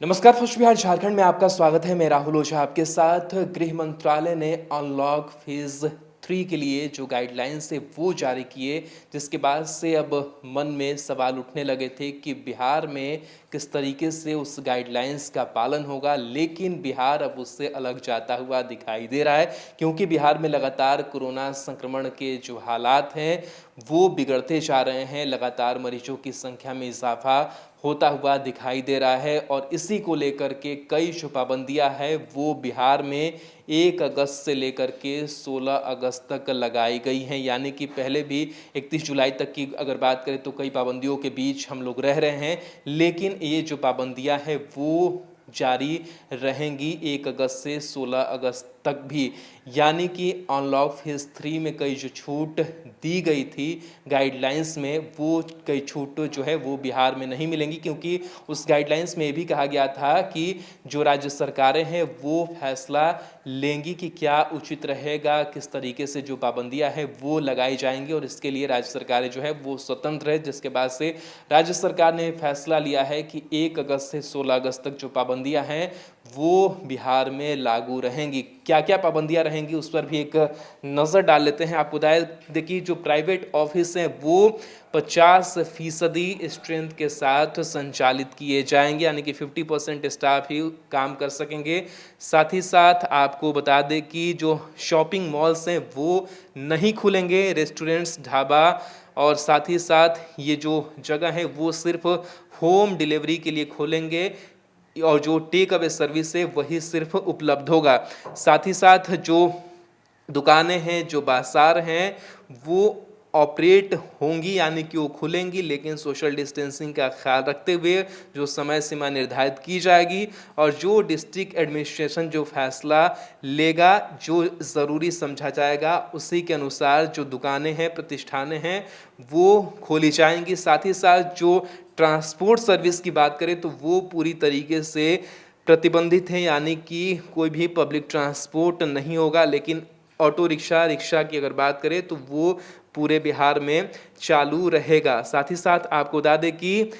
नमस्कार, फर्स्ट बिहार झारखंड में आपका स्वागत है। मैं राहुल ओझा आपके साथ। गृह मंत्रालय ने अनलॉक फेज 3 के लिए जो गाइडलाइंस है वो जारी किए, जिसके बाद से अब मन में सवाल उठने लगे थे कि बिहार में किस तरीके से उस गाइडलाइंस का पालन होगा। लेकिन बिहार अब उससे अलग जाता हुआ दिखाई दे रहा है, क्योंकि बिहार में लगातार कोरोना संक्रमण के जो हालात हैं वो बिगड़ते जा रहे हैं। लगातार मरीजों की संख्या में इजाफा होता हुआ दिखाई दे रहा है और इसी को लेकर के कई जो पाबंदियां हैं वो बिहार में 1 अगस्त से लेकर के 16 अगस्त तक लगाई गई हैं। यानी कि पहले भी 31 जुलाई तक की अगर बात करें तो कई पाबंदियों के बीच हम लोग रह रहे हैं, लेकिन ये जो पाबंदियां हैं वो जारी रहेंगी 1 अगस्त से 16 अगस्त तक भी। यानी कि अनलॉक फेज 3 में कई जो छूट दी गई थी गाइडलाइंस में, वो कई छूट जो है वो बिहार में नहीं मिलेंगी, क्योंकि उस गाइडलाइंस में ये भी कहा गया था कि जो राज्य सरकारें हैं वो फैसला लेंगी कि क्या उचित रहेगा, किस तरीके से जो पाबंदियां हैं वो लगाई जाएंगी, और इसके लिए राज्य सरकारें जो है वो स्वतंत्र है। जिसके बाद से राज्य सरकार ने फैसला लिया है कि 1 अगस्त से 16 अगस्त तक जो पाबंदियां हैं वो बिहार में लागू रहेंगी। क्या क्या पाबंदियां रहेंगी उस पर भी एक नज़र डाल लेते हैं। आपको देखिए, जो प्राइवेट ऑफिस हैं वो 50% स्ट्रेंथ के साथ संचालित किए जाएंगे, यानी कि 50% स्टाफ ही काम कर सकेंगे। साथ ही साथ आपको बता दें कि जो शॉपिंग मॉल्स हैं वो नहीं खुलेंगे, रेस्टोरेंट्स, ढाबा, और साथ ही साथ ये जो जगह है वो सिर्फ होम डिलीवरी के लिए खोलेंगे और जो टेक अवे सर्विस है वही सिर्फ उपलब्ध होगा। साथ ही साथ जो दुकानें हैं, जो बाजार हैं, वो ऑपरेट होंगी, यानी कि वो खुलेंगी, लेकिन सोशल डिस्टेंसिंग का ख्याल रखते हुए जो समय सीमा निर्धारित की जाएगी, और जो डिस्ट्रिक्ट एडमिनिस्ट्रेशन जो फैसला लेगा, जो ज़रूरी समझा जाएगा, उसी के अनुसार जो दुकानें हैं, प्रतिष्ठानें हैं, वो खोली जाएंगी। साथ ही साथ जो ट्रांसपोर्ट सर्विस की बात करें तो वो पूरी तरीके से प्रतिबंधित है, यानी कि कोई भी पब्लिक ट्रांसपोर्ट नहीं होगा। लेकिन ऑटो रिक्शा, रिक्शा की अगर बात करें तो वो पूरे बिहार में चालू रहेगा। साथ ही साथ आपको बता दें कि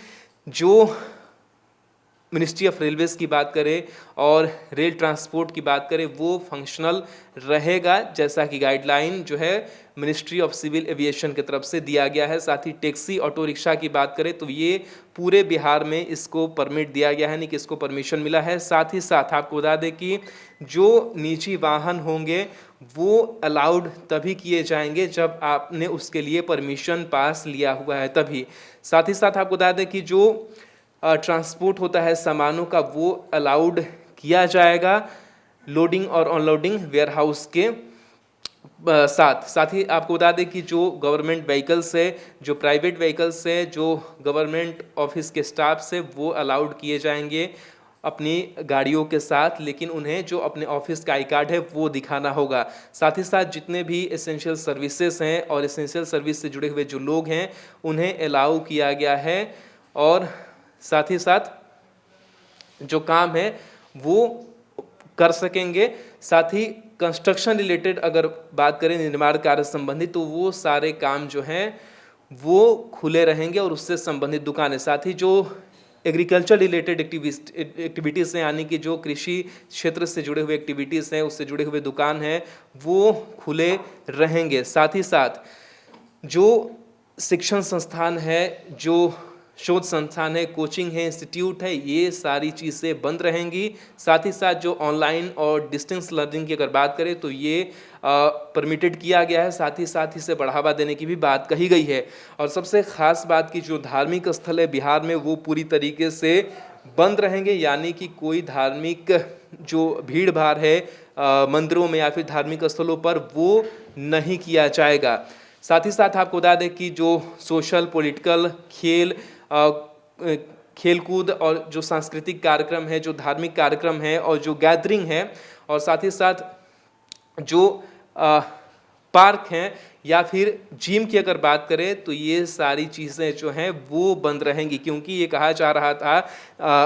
जो मिनिस्ट्री ऑफ रेलवेज़ की बात करें और रेल ट्रांसपोर्ट की बात करें वो फंक्शनल रहेगा, जैसा कि गाइडलाइन जो है मिनिस्ट्री ऑफ सिविल एविएशन की तरफ से दिया गया है। साथ ही टैक्सी, ऑटो रिक्शा की बात करें तो ये पूरे बिहार में इसको परमिट दिया गया है, यानी कि इसको परमिशन मिला है। साथ ही साथ आपको बता दें कि जो निजी वाहन होंगे वो अलाउड तभी किए जाएंगे जब आपने उसके लिए परमिशन पास लिया हुआ है, तभी। साथ ही साथ आपको बता दें कि जो ट्रांसपोर्ट होता है सामानों का वो अलाउड किया जाएगा लोडिंग और अनलोडिंग वेयर हाउस के साथ ही आपको बता दें कि जो गवर्नमेंट व्हीकल्स है, जो प्राइवेट व्हीकल्स है, जो गवर्नमेंट ऑफिस के स्टाफ से वो अलाउड किए जाएंगे अपनी गाड़ियों के साथ, लेकिन उन्हें जो अपने ऑफिस का आई कार्ड है वो दिखाना होगा। साथ ही साथ जितने भी एसेंशियल सर्विसेज हैं और एसेंशियल सर्विस से जुड़े हुए जो लोग हैं उन्हें अलाउ किया गया है, और साथ ही साथ जो काम है वो कर सकेंगे। साथ ही कंस्ट्रक्शन रिलेटेड अगर बात करें, निर्माण कार्य संबंधित, तो वो सारे काम जो हैं वो खुले रहेंगे और उससे संबंधित दुकानें। साथ ही जो एग्रीकल्चर रिलेटेड एक्टिविटीज़ हैं, यानी कि जो कृषि क्षेत्र से जुड़े हुए एक्टिविटीज़ हैं, उससे जुड़े हुए दुकान हैं, वो खुले रहेंगे। साथ ही साथ जो शिक्षण संस्थान है, जो शोध संस्थान है, कोचिंग है, इंस्टीट्यूट है, ये सारी चीज़ें बंद रहेंगी। साथ ही साथ जो ऑनलाइन और डिस्टेंस लर्निंग की अगर बात करें तो ये परमिटेड किया गया है। साथ ही इसे बढ़ावा देने की भी बात कही गई है। और सबसे ख़ास बात कि जो धार्मिक स्थल है बिहार में वो पूरी तरीके से बंद रहेंगे, यानी कि कोई धार्मिक जो भीड़ भाड़ है मंदिरों में या फिर धार्मिक स्थलों पर वो नहीं किया जाएगा। साथ ही साथ आपको बता दें कि जो सोशल, पॉलिटिकल, खेलकूद और जो सांस्कृतिक कार्यक्रम है, जो धार्मिक कार्यक्रम है और जो गैदरिंग है, और साथ ही साथ जो पार्क हैं या फिर जिम की अगर बात करें तो ये सारी चीज़ें जो हैं वो बंद रहेंगी, क्योंकि ये कहा जा रहा था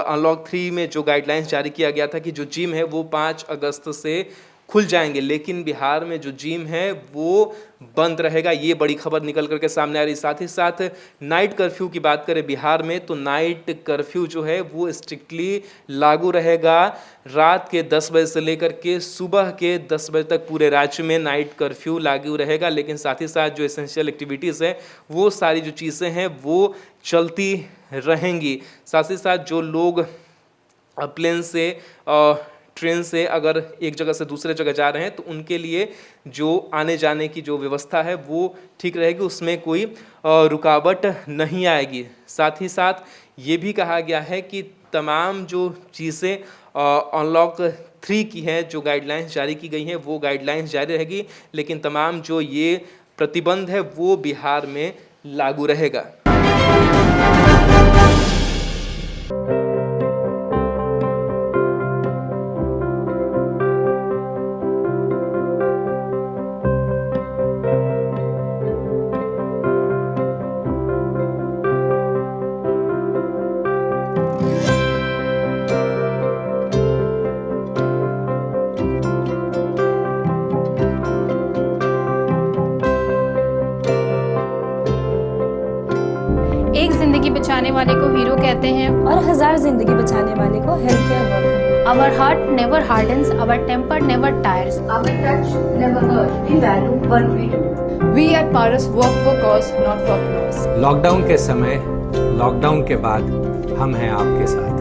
अनलॉक 3 में जो गाइडलाइंस जारी किया गया था कि जो जिम है वो 5 अगस्त से खुल जाएंगे, लेकिन बिहार में जो जिम है वो बंद रहेगा। ये बड़ी खबर निकल करके सामने आ रही। साथ ही साथ नाइट कर्फ्यू की बात करें बिहार में, तो नाइट कर्फ्यू जो है वो स्ट्रिक्टली लागू रहेगा। रात के 10 बजे से लेकर के सुबह के 10 बजे तक पूरे राज्य में नाइट कर्फ्यू लागू रहेगा। लेकिन साथ ही साथ जो एसेंशियल एक्टिविटीज़ है वो सारी जो चीज़ें हैं वो चलती रहेंगी। साथ ही साथ जो लोग प्लेन से ट्रेन से अगर एक जगह से दूसरे जगह जा रहे हैं तो उनके लिए जो आने जाने की जो व्यवस्था है वो ठीक रहेगी, उसमें कोई रुकावट नहीं आएगी। साथ ही साथ ये भी कहा गया है कि तमाम जो चीज़ें अनलॉक 3 की हैं, जो गाइडलाइंस जारी की गई हैं वो गाइडलाइंस जारी रहेगी, लेकिन तमाम जो ये प्रतिबंध है वो बिहार में लागू रहेगा। एक जिंदगी बचाने वाले को हीरो कहते हैं और 1000 जिंदगी बचाने वाले को health care worker. Our heart never hardens, our temper never tires. Our touch never hurts. We value what we do. We at Paras work for cause, not for applause. Lockdown के समय, lockdown के बाद हम हैं आपके साथ।